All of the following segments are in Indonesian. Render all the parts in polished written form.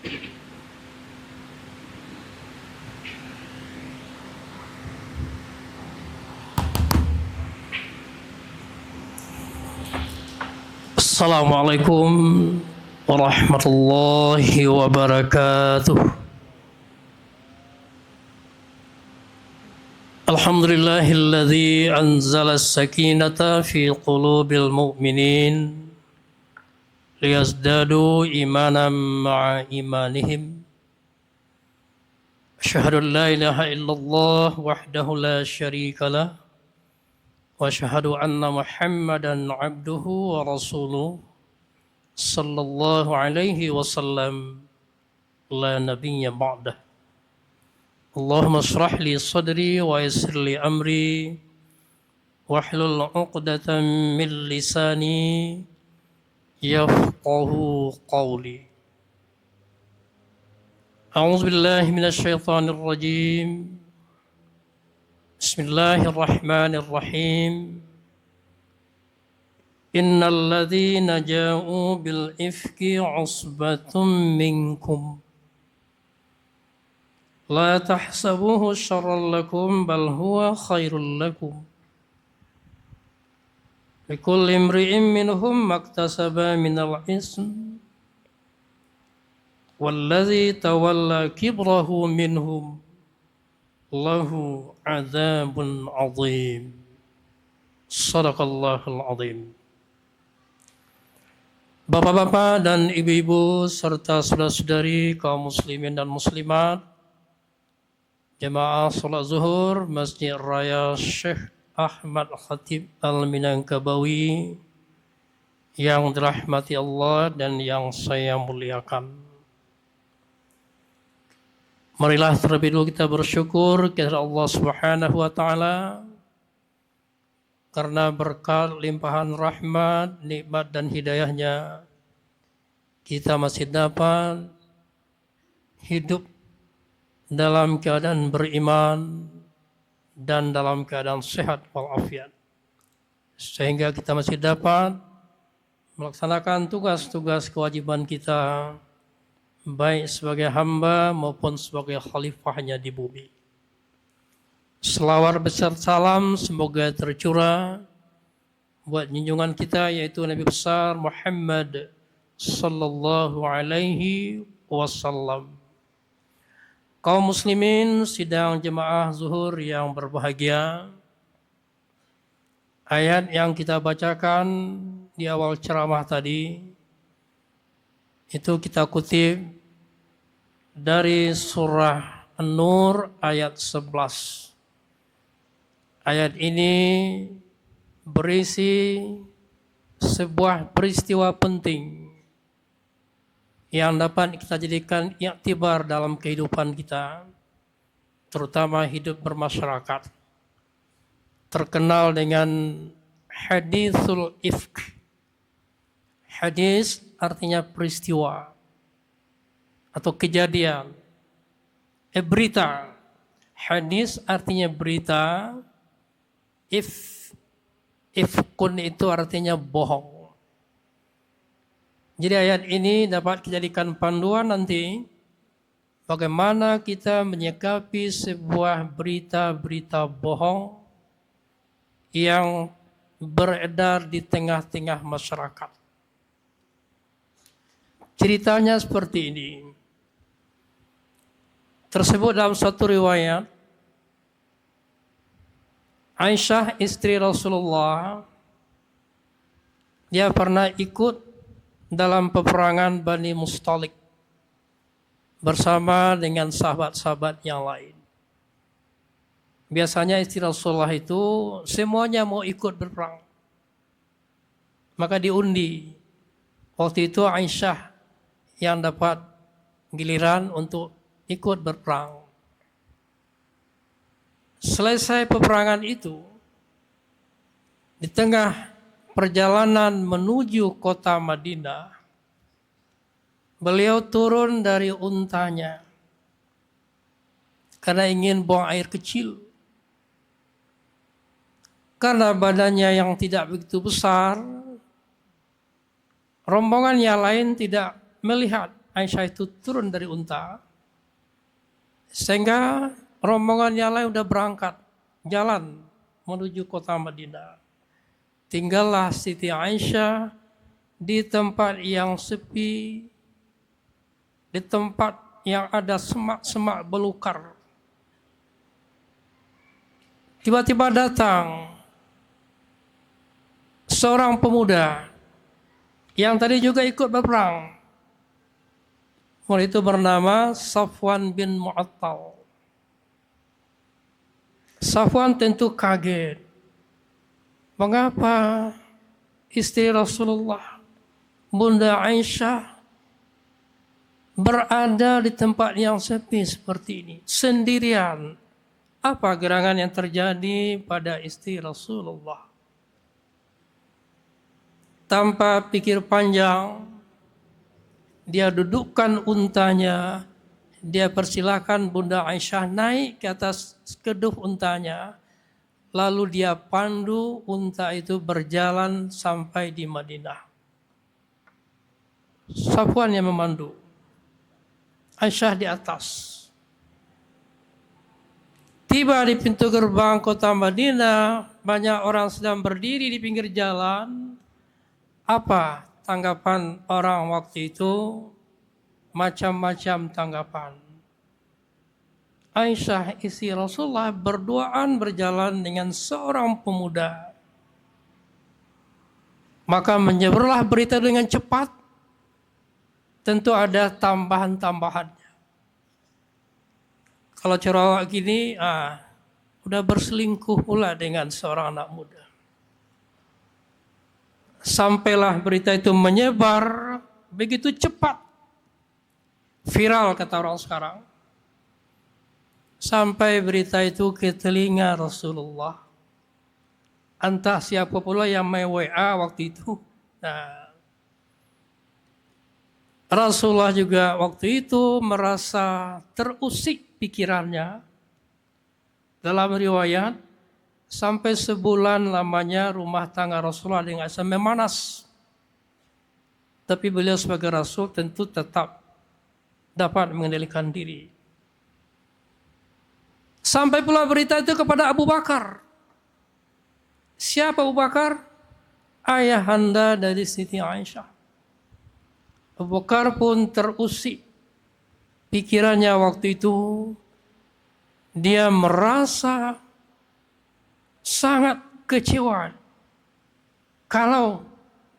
Assalamualaikum warahmatullahi wabarakatuh. Alhamdulillahilladzi anzala as-sakinata fi qulubil mu'minin liyazdadu imanan ma'a imanihim. Asyhadu an la ilaha illallah wahdahu la syarika lah wa asyhadu anna Muhammadan abduhu wa rasuluh sallallahu alaihi wasallam la nabiyya ba'dah. Allahumma shrah li sadri wa yassir li amri wahlul 'uqdatam min lisani yafqahu qawli. A'udzu billahi minasy syaithanir rajim. Bismillahirrahmanirrahim. Innal ladzina ja'u bil ifki 'usbatum minkum la tahsabuhu syarran lakum bal huwa khairul lakum. Likulli imri'in minhum maktasaba minal ism walladzi tawalla kibrahu minhum lahu adzabun 'adzim. Shadaqallahul 'adzim. Bapak-bapak dan ibu-ibu serta saudara-saudari kaum muslimin dan muslimat, jemaah salat zuhur Masjid Raya Syekh Ahmad Khatib Al-Minangkabawi yang dirahmati Allah dan yang saya muliakan. Marilah terlebih dahulu kita bersyukur kepada Allah Subhanahu wa taala karena berkat limpahan rahmat, nikmat dan hidayahnya kita masih dapat hidup dalam keadaan beriman dan dalam keadaan sehat walafiat, sehingga kita masih dapat melaksanakan tugas-tugas kewajiban kita baik sebagai hamba maupun sebagai khalifahnya di bumi. Selawat besar salam semoga tercurah buat junjungan kita yaitu Nabi besar Muhammad sallallahu alaihi wasallam. Kaum muslimin sidang jemaah zuhur yang berbahagia, ayat yang kita bacakan di awal ceramah tadi itu kita kutip dari surah An-Nur ayat 11. Ayat ini berisi sebuah peristiwa penting yang dapat kita jadikan iktibar dalam kehidupan kita, terutama hidup bermasyarakat. Terkenal dengan haditsul ifk. Hadis artinya peristiwa atau kejadian. Berita. Hadis artinya berita. Ifkun itu artinya bohong. Jadi ayat ini dapat dijadikan panduan nanti bagaimana kita menyikapi sebuah berita-berita bohong yang beredar di tengah-tengah masyarakat. Ceritanya seperti ini. Tersebut dalam satu riwayat, Aisyah istri Rasulullah, dia pernah ikut dalam peperangan Bani Mustalik bersama dengan sahabat-sahabat yang lain. Biasanya istri Rasulullah itu semuanya mau ikut berperang. Maka diundi. Waktu itu Aisyah yang dapat giliran untuk ikut berperang. Selesai peperangan itu, di tengah perjalanan menuju kota Madinah, beliau turun dari untanya karena ingin buang air kecil. Karena badannya yang tidak begitu besar, rombongan yang lain tidak melihat Aisyah itu turun dari unta, sehingga rombongan yang lain udah berangkat jalan menuju kota Madinah. Tinggallah Siti Aisyah di tempat yang sepi, di tempat yang ada semak-semak belukar. Tiba-tiba datang seorang pemuda yang tadi juga ikut berperang. Orang itu bernama Safwan bin Mu'attal. Safwan tentu kaget. Mengapa istri Rasulullah, Bunda Aisyah, berada di tempat yang sepi seperti ini, sendirian? Apa gerangan yang terjadi pada istri Rasulullah? Tanpa pikir panjang, dia dudukkan untanya, dia persilakan Bunda Aisyah naik ke atas keduh untanya, lalu dia pandu unta itu berjalan sampai di Madinah. Safwan yang memandu, Aisyah di atas. Tiba di pintu gerbang kota Madinah, banyak orang sedang berdiri di pinggir jalan. Apa tanggapan orang waktu itu? Macam-macam tanggapan. Aisyah istri Rasulullah berduaan berjalan dengan seorang pemuda. Maka menyebarlah berita dengan cepat. Tentu ada tambahan-tambahannya. Kalau cerawak gini, udah berselingkuh pula dengan seorang anak muda. Sampailah berita itu menyebar begitu cepat. Viral kata orang sekarang. Sampai berita itu ke telinga Rasulullah. Entah siapa pula yang main WA waktu itu. Nah, Rasulullah juga waktu itu merasa terusik pikirannya. Dalam riwayat, sampai sebulan lamanya rumah tangga Rasulullah dengan Aisyah memanas. Tapi beliau sebagai Rasul tentu tetap dapat mengendalikan diri. Sampai pula berita itu kepada Abu Bakar. Siapa Abu Bakar? Ayahanda dari Siti Aisyah. Abu Bakar pun terusik pikirannya waktu itu. Dia merasa sangat kecewa kalau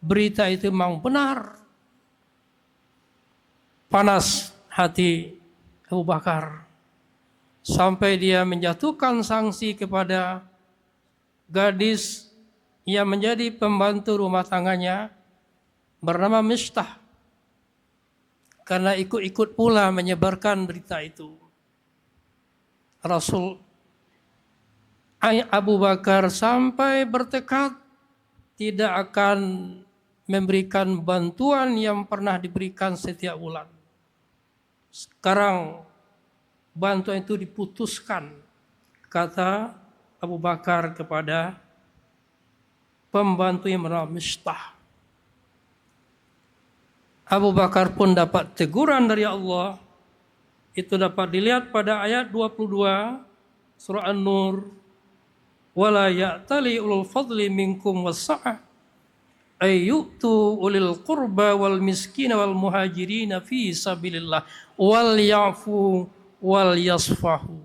berita itu memang benar. Panas hati Abu Bakar sampai dia menjatuhkan sanksi kepada gadis yang menjadi pembantu rumah tangganya bernama Mistah, karena ikut-ikut pula menyebarkan berita itu. Rasul Abu Bakar sampai bertekad tidak akan memberikan bantuan yang pernah diberikan setiap bulan. Sekarang bantuan itu diputuskan, kata Abu Bakar kepada pembantu yang bernama Mistah. Abu Bakar pun dapat teguran dari Allah. Itu dapat dilihat pada ayat 22 surah An-Nur. Wala ya'tali ulul fadli minkum wassa'ah ay yu'tu ulil qurba wal miskin wal muhajirin fi sabilillah wal ya'fu wal yasfahu.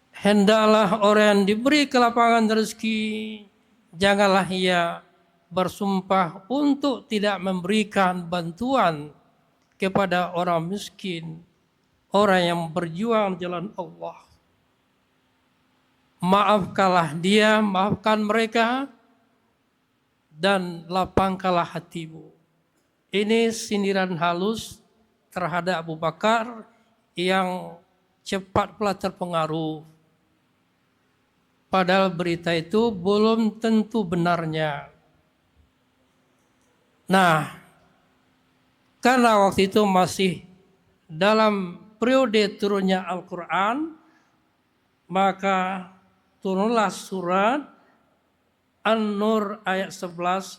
Hendaklah orang yang diberi kelapangan rezeki, janganlah ia bersumpah untuk tidak memberikan bantuan kepada orang miskin, orang yang berjuang jalan Allah. Maafkanlah dia, maafkan mereka, dan lapangkanlah hatimu. Ini sindiran halus terhadap Abu Bakar yang cepat pula terpengaruh. Padahal berita itu belum tentu benarnya. Nah, karena waktu itu masih dalam periode turunnya Al-Quran, maka turunlah surat An-Nur ayat 11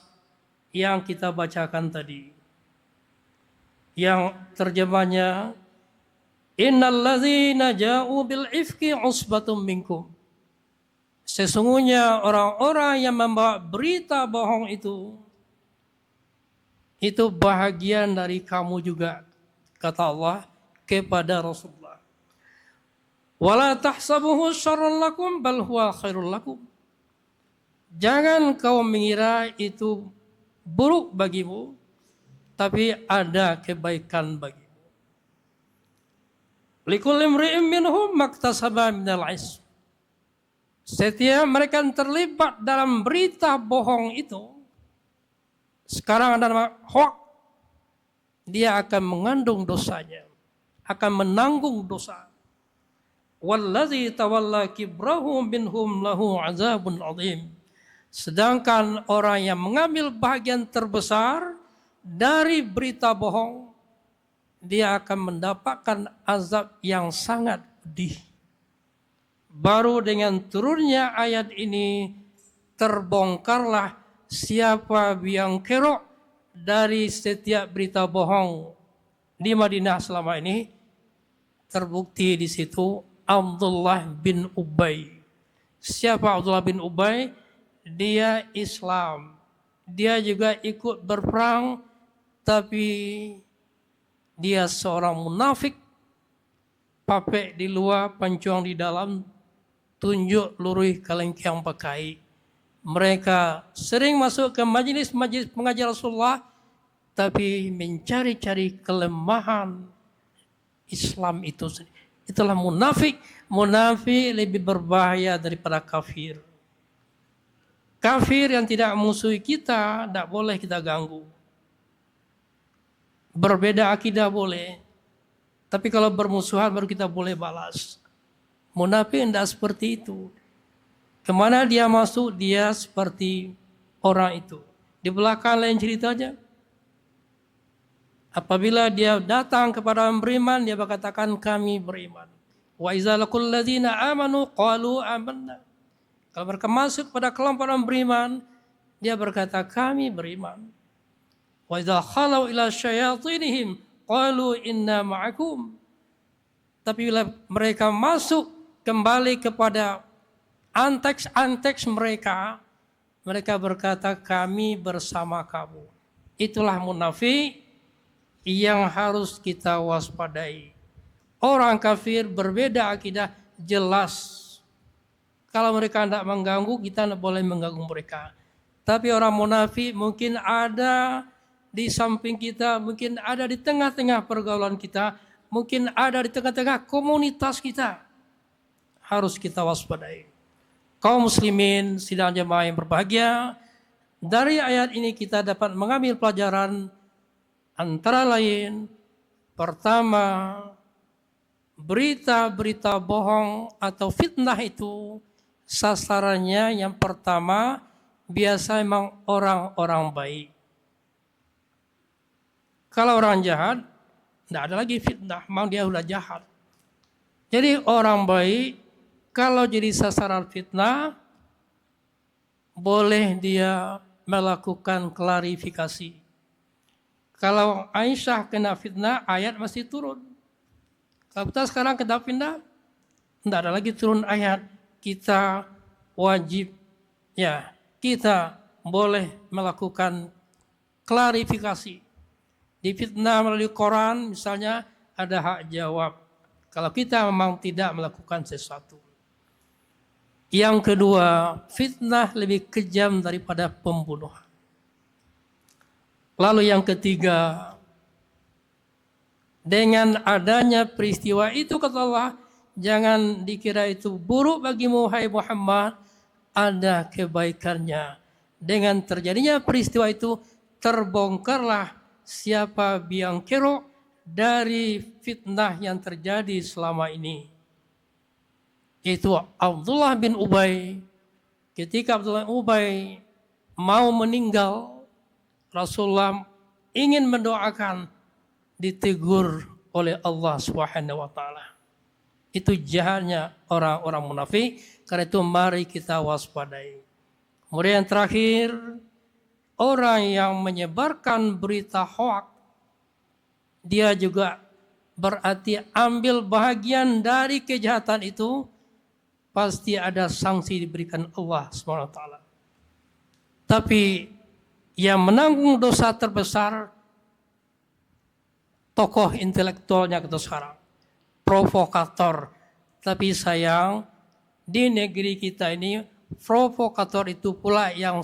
yang kita bacakan tadi. yang terjemahnya innalladzina ja'u bil ifki usbatum minkum. Sesungguhnya orang-orang yang membawa berita bohong itu bahagian dari kamu juga, kata Allah kepada Rasulullah. Wala tahsabuhu syarran lakum bal huwa khairul lakum. Jangan kau mengira itu buruk bagimu, tapi ada kebaikan bagimu. Likulli imri'in minhum maktasaba minal ism. Setiap mereka yang terlibat dalam berita bohong itu, sekarang ada nama hoax, dia akan mengandung dosanya, akan menanggung dosa. Wallazi tawalla kibrahu minhum lahu azabun azim. Sedangkan orang yang mengambil bahagian terbesar dari berita bohong, dia akan mendapatkan azab yang sangat pedih. Baru dengan turunnya ayat ini terbongkarlah siapa yang kerok dari setiap berita bohong di Madinah selama ini. Terbukti di situ Abdullah bin Ubay. Siapa Abdullah bin Ubay? Dia Islam. Dia juga ikut berperang, tapi dia seorang munafik. Papek di luar, pancuang di dalam, tunjuk luruh kelengkang pakai. Mereka sering masuk ke majlis-majlis pengajian Rasulullah, tapi mencari-cari kelemahan Islam itu. Itulah munafik. Munafik lebih berbahaya daripada kafir. Kafir yang tidak musuhi kita, tidak boleh kita ganggu. Berbeda akidah boleh, tapi kalau bermusuhan baru kita boleh balas. Munafik tidak seperti itu. Kemana dia masuk, dia seperti orang itu. Di belakang lain ceritanya. Apabila dia datang kepada orang beriman, dia berkatakan kami beriman. Wa iza laqul ladzina amanu qalu amanna. Kalau mereka masuk pada kelompok orang beriman, dia berkata kami beriman. Wa iza khalau ila syayatinihim qalu inna ma'akum. Tapi bila mereka masuk kembali kepada anteks mereka, mereka berkata kami bersama kamu. Itulah munafik yang harus kita waspadai. Orang kafir berbeda akidah jelas. Kalau mereka tidak mengganggu, kita tidak boleh mengganggu mereka. Tapi orang munafik mungkin ada di samping kita, mungkin ada di tengah-tengah pergaulan kita, mungkin ada di tengah-tengah komunitas kita. Harus kita waspadai. Kaum muslimin, sidang jemaah yang berbahagia, dari ayat ini kita dapat mengambil pelajaran antara lain, pertama, berita-berita bohong atau fitnah itu sasarannya yang pertama biasa memang orang-orang baik. Kalau orang jahat, tidak ada lagi fitnah, memang dia sudah jahat. Jadi orang baik, kalau jadi sasaran fitnah, boleh dia melakukan klarifikasi. Kalau Aisyah kena fitnah, ayat masih turun. Kalau kita sekarang kena fitnah, tidak ada lagi turun ayat. Kita wajib, kita boleh melakukan klarifikasi. Di fitnah melalui Quran, misalnya ada hak jawab. Kalau kita memang tidak melakukan sesuatu. Yang kedua, fitnah lebih kejam daripada pembunuhan. Lalu yang ketiga, dengan adanya peristiwa itu kata Allah, jangan dikira itu buruk bagimu hai Muhammad, ada kebaikannya. Dengan terjadinya peristiwa itu terbongkarlah siapa biang kerok dari fitnah yang terjadi selama ini. Itu Abdullah bin Ubay. Ketika Abdullah bin Ubay mau meninggal, Rasulullah ingin mendoakan, ditegur oleh Allah Subhanahu wa taala. Itu jahatnya orang-orang munafik, karena itu mari kita waspadai. Kemudian yang terakhir, orang yang menyebarkan berita hoak dia juga berarti ambil bahagian dari kejahatan itu, pasti ada sanksi diberikan Allah SWT. Tapi yang menanggung dosa terbesar tokoh intelektualnya kita sekarang, provokator. Tapi sayang, di negeri kita ini provokator itu pula yang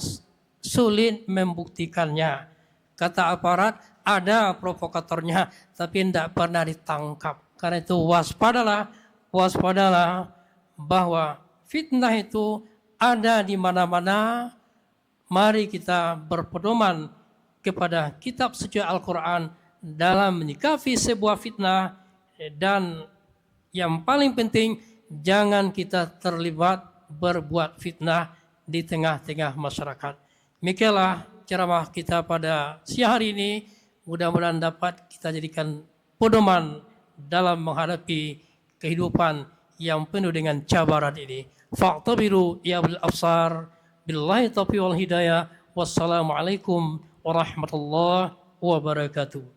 sulit membuktikannya. Kata aparat, ada provokatornya, tapi tidak pernah ditangkap. Karena itu waspadalah bahwa fitnah itu ada di mana-mana. Mari kita berpedoman kepada kitab suci Al-Quran dalam menyikapi sebuah fitnah, dan yang paling penting jangan kita terlibat berbuat fitnah di tengah-tengah masyarakat. Demikianlah ceramah kita pada siang hari ini. Mudah-mudahan dapat kita jadikan pedoman dalam menghadapi kehidupan yang penuh dengan cabaran ini. Fa'tabiru ya bil absar. Billahi taufiq wal hidayah. Wassalamualaikum warahmatullahi wabarakatuh.